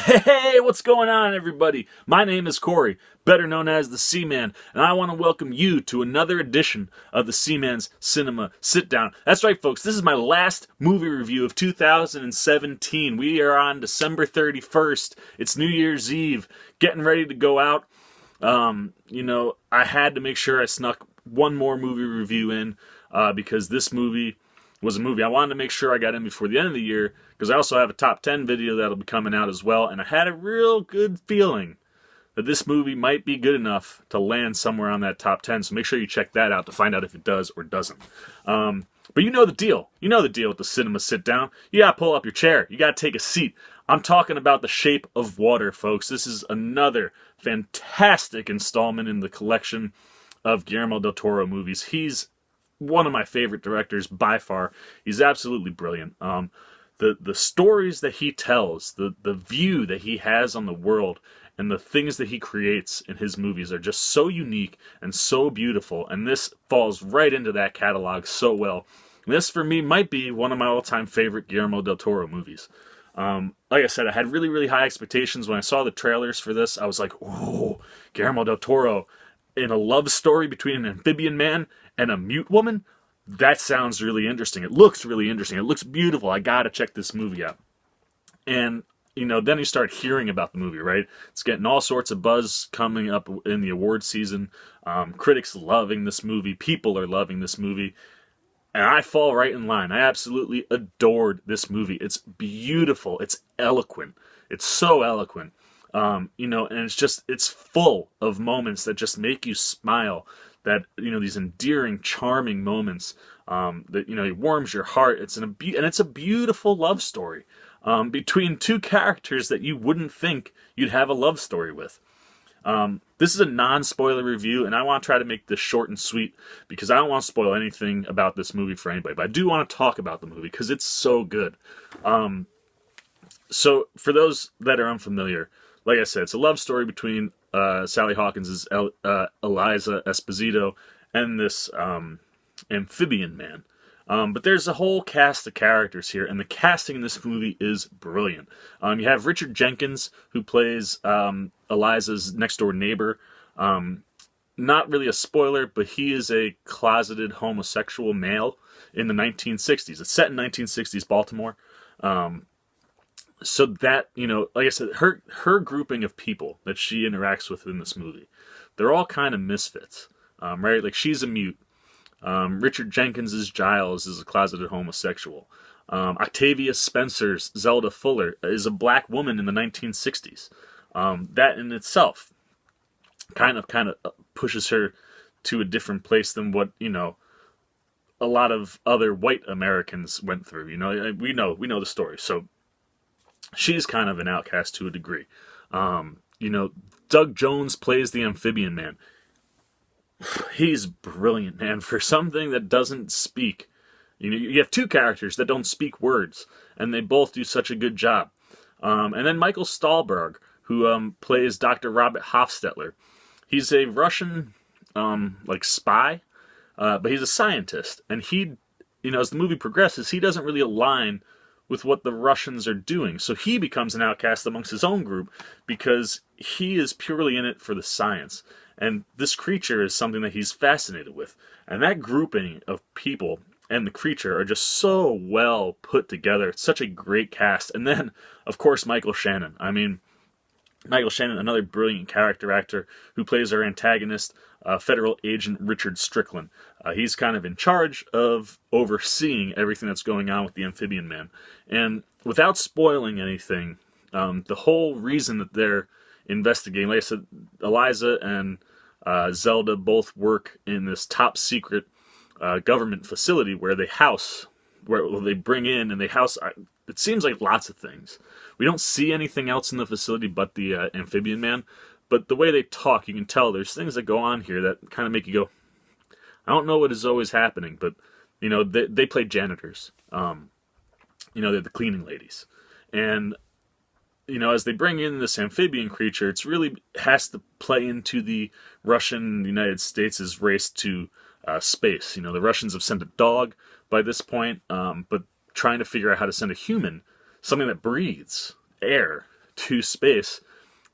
Hey, what's going on, everybody? My name is Corey, better known as the Seaman, and I want to welcome you to another edition of the Seaman's Cinema Sit-Down. That's right, folks, this is my last movie review of 2017. We are on December 31st. It's New Year's Eve, getting ready to go out. I had to make sure I snuck one more movie review in because this movie was a movie I wanted to make sure I got in before the end of the year, because I also have a top 10 video that'll be coming out as well, and I had a real good feeling that this movie might be good enough to land somewhere on that top 10, so make sure you check that out to find out if it does or doesn't. But you know the deal. You know the deal with the Cinema Sit-Down. You gotta pull up your chair. You gotta take a seat. I'm talking about The Shape of Water, folks. This is another fantastic installment in the collection of Guillermo del Toro movies. He's one of my favorite directors by far. He's absolutely brilliant. The stories that he tells, the view that he has on the world, and the things that he creates in his movies are just so unique and so beautiful, and this falls right into that catalog so well. This, for me, might be one of my all-time favorite Guillermo del Toro movies. Like I said, I had really, really high expectations when I saw the trailers for this. I was like, "Oh, Guillermo del Toro in a love story between an amphibian man and a mute woman? That sounds really interesting. It looks really interesting. It looks beautiful. I gotta check this movie out." And, then you start hearing about the movie, right? It's getting all sorts of buzz coming up in the award season. Critics loving this movie. People are loving this movie. And I fall right in line. I absolutely adored this movie. It's beautiful. It's eloquent. It's so eloquent. And it's full of moments that just make you smile. That, these endearing, charming moments that, it warms your heart. It's a beautiful love story between two characters that you wouldn't think you'd have a love story with. This is a non-spoiler review, and I want to try to make this short and sweet because I don't want to spoil anything about this movie for anybody, but I do want to talk about the movie because it's so good. So for those that are unfamiliar, like I said, it's a love story between Sally Hawkins' Eliza Esposito and this amphibian man. But there's a whole cast of characters here, and the casting in this movie is brilliant. You have Richard Jenkins, who plays Eliza's next-door neighbor. Not really a spoiler, but he is a closeted homosexual male in the 1960s. It's set in 1960s Baltimore. So that, like I said, her grouping of people that she interacts with in this movie, they're all kind of misfits, right? Like, she's a mute. Richard Jenkins' Giles is a closeted homosexual. Octavia Spencer's Zelda Fuller is a black woman in the 1960s. That in itself kind of pushes her to a different place than what, a lot of other white Americans went through. We know the story. So she's kind of an outcast to a degree. Doug Jones plays the amphibian man. He's brilliant, man. For something that doesn't speak, you have two characters that don't speak words, and they both do such a good job. And then Michael Stahlberg, who plays Dr. Robert Hofstetler. He's a Russian, spy, but he's a scientist. And he, as the movie progresses, he doesn't really align with what the Russians are doing. So he becomes an outcast amongst his own group because he is purely in it for the science. And this creature is something that he's fascinated with. And that grouping of people and the creature are just so well put together. It's such a great cast. And then, of course, Michael Shannon. Michael Shannon, another brilliant character actor who plays our antagonist, Federal Agent Richard Strickland. He's kind of in charge of overseeing everything that's going on with the amphibian man. And without spoiling anything, the whole reason that they're investigating, like I said, Eliza and Zelda both work in this top secret government facility where they bring in and they house, it seems like lots of things. We don't see anything else in the facility but the amphibian man, but the way they talk, you can tell there's things that go on here that kind of make you go, I don't know what is always happening, but, they play janitors. They're the cleaning ladies. And as they bring in this amphibian creature, it's really has to play into the Russian United States' race to space. The Russians have sent a dog by this point, but trying to figure out how to send a human, something that breathes air, to space,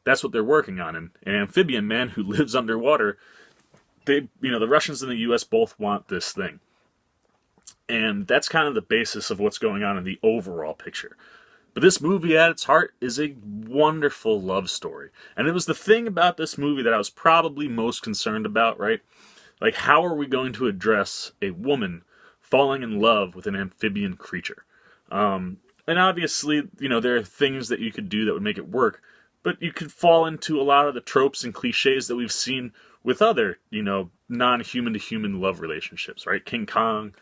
that's what they're working on. And an amphibian man who lives underwater, the Russians and the U.S. both want this thing. And that's kind of the basis of what's going on in the overall picture. But this movie at its heart is a wonderful love story. And it was the thing about this movie that I was probably most concerned about, right? Like, how are we going to address a woman falling in love with an amphibian creature? And obviously, there are things that you could do that would make it work, but you could fall into a lot of the tropes and cliches that we've seen with other, non-human to human love relationships, right? King Kong,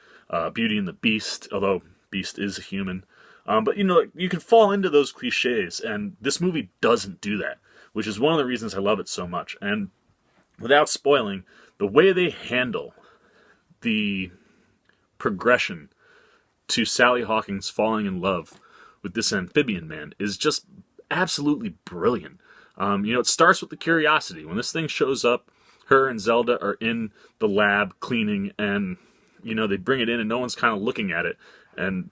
Beauty and the Beast, although Beast is a human. But, you can fall into those cliches, and this movie doesn't do that, which is one of the reasons I love it so much. And without spoiling, the way they handle the progression to Sally Hawkins falling in love with this amphibian man is just absolutely brilliant. It starts with the curiosity. When this thing shows up, her and Zelda are in the lab cleaning, and they bring it in and no one's kind of looking at it. And,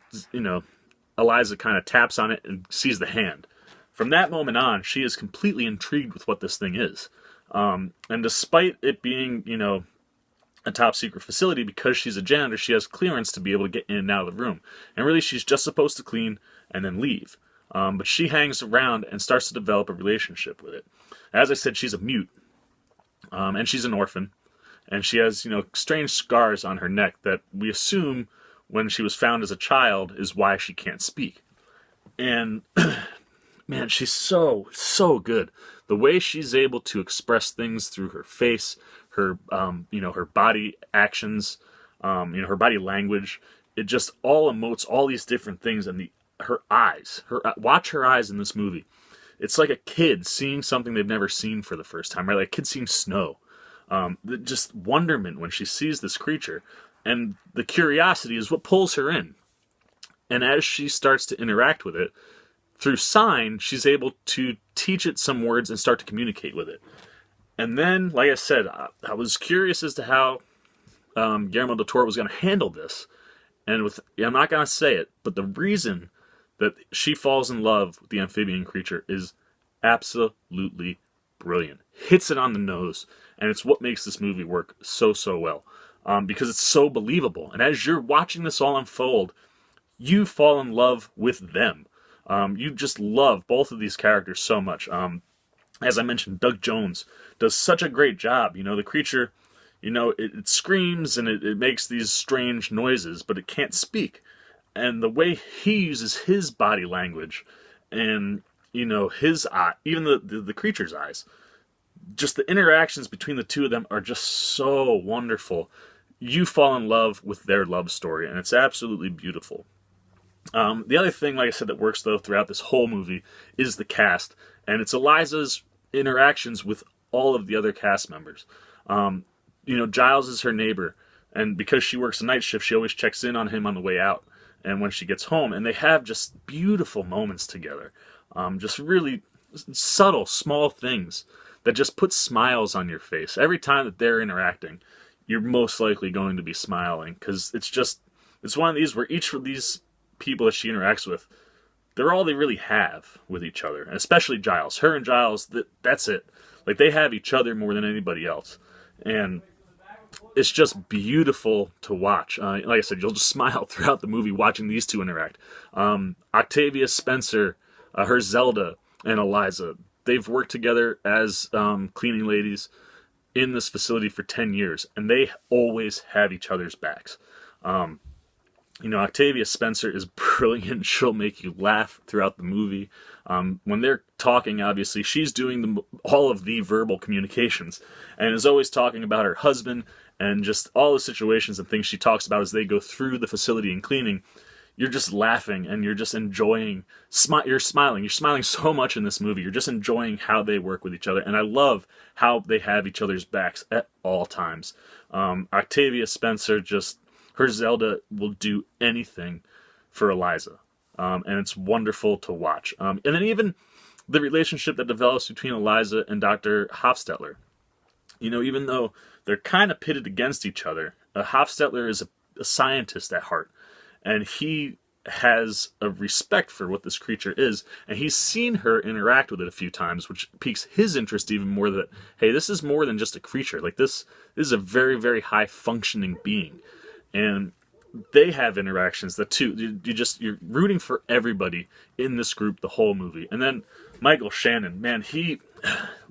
Eliza kind of taps on it and sees the hand. From that moment on, she is completely intrigued with what this thing is. And despite it being, a top secret facility, because she's a janitor, she has clearance to be able to get in and out of the room. And really, she's just supposed to clean and then leave. But she hangs around and starts to develop a relationship with it. As I said, she's a mute. And she's an orphan. And she has, strange scars on her neck that we assume, when she was found as a child, is why she can't speak. And, man, she's so, so good. The way she's able to express things through her face, her, her body actions, her body language, it just all emotes all these different things. And her eyes, watch her eyes in this movie. It's like a kid seeing something they've never seen for the first time, right? Like a kid seeing snow. Just wonderment when she sees this creature. And the curiosity is what pulls her in. And as she starts to interact with it, through sign, she's able to teach it some words and start to communicate with it. And then, like I said, I was curious as to how Guillermo del Toro was going to handle this. And I'm not going to say it, but the reason that she falls in love with the amphibian creature is absolutely brilliant. Hits it on the nose, and it's what makes this movie work so, so well. Because it's so believable. And as you're watching this all unfold, you fall in love with them. You just love both of these characters so much. As I mentioned, Doug Jones does such a great job. The creature, it screams and it makes these strange noises, but it can't speak. And the way he uses his body language and, his eye, even the creature's eyes, just the interactions between the two of them are just so wonderful. You fall in love with their love story, and it's absolutely beautiful. The other thing, like I said, that works, though, throughout this whole movie is the cast, and it's Eliza's interactions with all of the other cast members. Giles is her neighbor, and because she works a night shift, she always checks in on him on the way out and when she gets home, and they have just beautiful moments together. Just really subtle, small things that just put smiles on your face. Every time that they're interacting, you're most likely going to be smiling, because it's one of these where each of these people that she interacts with, they're all they really have with each other, and especially Giles. Her and Giles, that's it. Like, they have each other more than anybody else, and it's just beautiful to watch. Like I said, you'll just smile throughout the movie watching these two interact. Octavia Spencer, her Zelda, and Eliza, they've worked together as cleaning ladies in this facility for 10 years, and they always have each other's backs. Octavia Spencer is brilliant. She'll make you laugh throughout the movie. When they're talking, obviously, she's doing all of the verbal communications and is always talking about her husband and just all the situations and things she talks about as they go through the facility and cleaning. You're just laughing and you're just enjoying. You're smiling. You're smiling so much in this movie. You're just enjoying how they work with each other. And I love how they have each other's backs at all times. Octavia Spencer, her Zelda will do anything for Eliza. And it's wonderful to watch. And then even the relationship that develops between Eliza and Dr. Hofstetler. Even though they're kind of pitted against each other, Hofstetler is a scientist at heart. And he has a respect for what this creature is, and he's seen her interact with it a few times, which piques his interest even more that, hey, this is more than just a creature. Like, this is a very, very high functioning being. And they have interactions that too, you're rooting for everybody in this group the whole movie. And then Michael Shannon, man, he,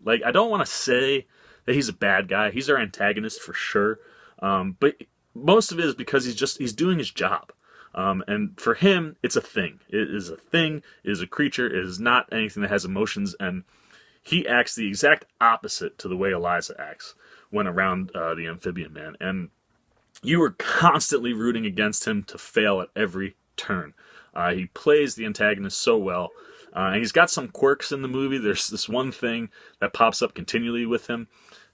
like, I don't want to say that he's a bad guy. He's our antagonist for sure. But most of it is because he's doing his job. And for him, it's a thing. It is a thing. It is a creature. It is not anything that has emotions. And he acts the exact opposite to the way Eliza acts when around the amphibian man. And you were constantly rooting against him to fail at every turn. He plays the antagonist so well. And he's got some quirks in the movie. There's this one thing that pops up continually with him.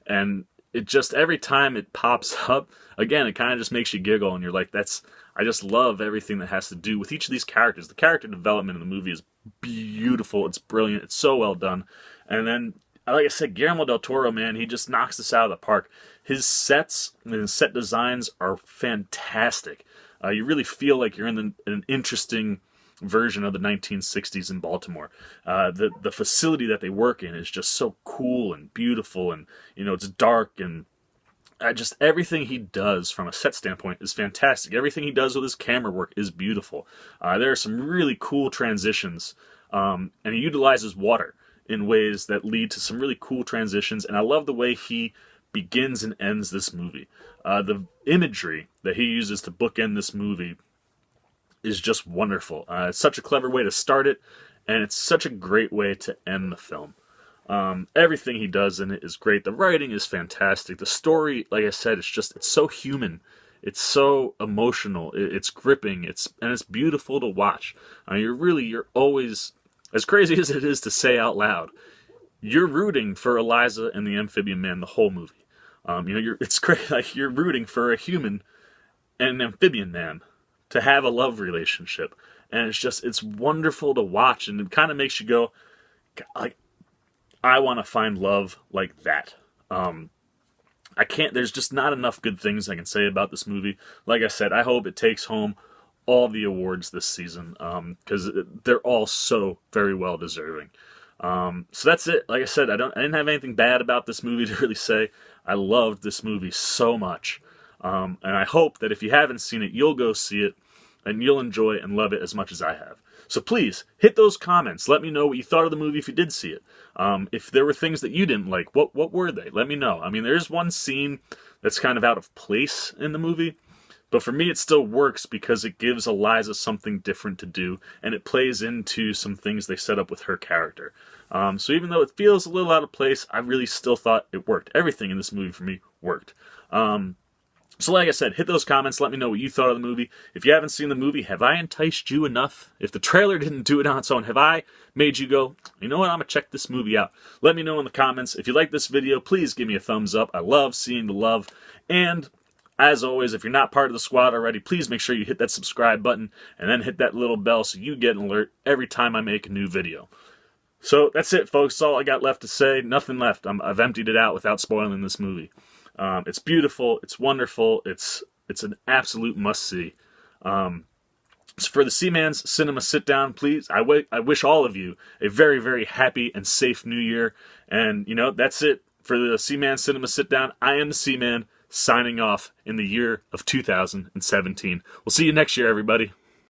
And it just, every time it pops up, again, it kind of just makes you giggle. And you're like, I just love everything that has to do with each of these characters. The character development in the movie is beautiful. It's brilliant. It's so well done. And then, like I said, Guillermo del Toro, man, he just knocks this out of the park. His sets and his set designs are fantastic. You really feel like you're in an interesting version of the 1960s in Baltimore. The facility that they work in is just so cool and beautiful, and it's dark, and just everything he does from a set standpoint is fantastic. Everything he does with his camera work is beautiful. There are some really cool transitions, and he utilizes water in ways that lead to some really cool transitions, and I love the way he begins and ends this movie. The imagery that he uses to bookend this movie is just wonderful. It's such a clever way to start it, and it's such a great way to end the film. Everything he does in it is great. The writing is fantastic. The story, like I said, it's so human. It's so emotional. It's gripping. It's beautiful to watch. You're always, as crazy as it is to say out loud, you're rooting for Eliza and the amphibian man the whole movie. It's great. Like, you're rooting for a human and an amphibian man to have a love relationship, and it's wonderful to watch, and it kind of makes you go, like, I want to find love like that. There's just not enough good things I can say about this movie. Like I said, I hope it takes home all the awards this season, because they're all so very well deserving. So that's it. Like I said, I didn't have anything bad about this movie to really say. I loved this movie so much. And I hope that if you haven't seen it, you'll go see it, and you'll enjoy and love it as much as I have. So please, hit those comments. Let me know what you thought of the movie if you did see it. If there were things that you didn't like, what were they? Let me know. I mean, there's one scene that's kind of out of place in the movie, but for me it still works because it gives Eliza something different to do, and it plays into some things they set up with her character. So even though it feels a little out of place, I really still thought it worked. Everything in this movie for me worked. So like I said, hit those comments. Let me know what you thought of the movie. If you haven't seen the movie, have I enticed you enough? If the trailer didn't do it on its own, have I made you go, you know what, I'm going to check this movie out? Let me know in the comments. If you like this video, please give me a thumbs up. I love seeing the love. And as always, if you're not part of the squad already, please make sure you hit that subscribe button and then hit that little bell so you get an alert every time I make a new video. So that's it, folks. That's all I got left to say. Nothing left. I've emptied it out without spoiling this movie. It's beautiful. It's wonderful. It's an absolute must-see. So for the Seaman's Cinema Sit-Down, please, I wish all of you a very, very happy and safe New Year. And, that's it for the Seaman's Cinema Sit-Down. I am the Seaman, signing off in the year of 2017. We'll see you next year, everybody.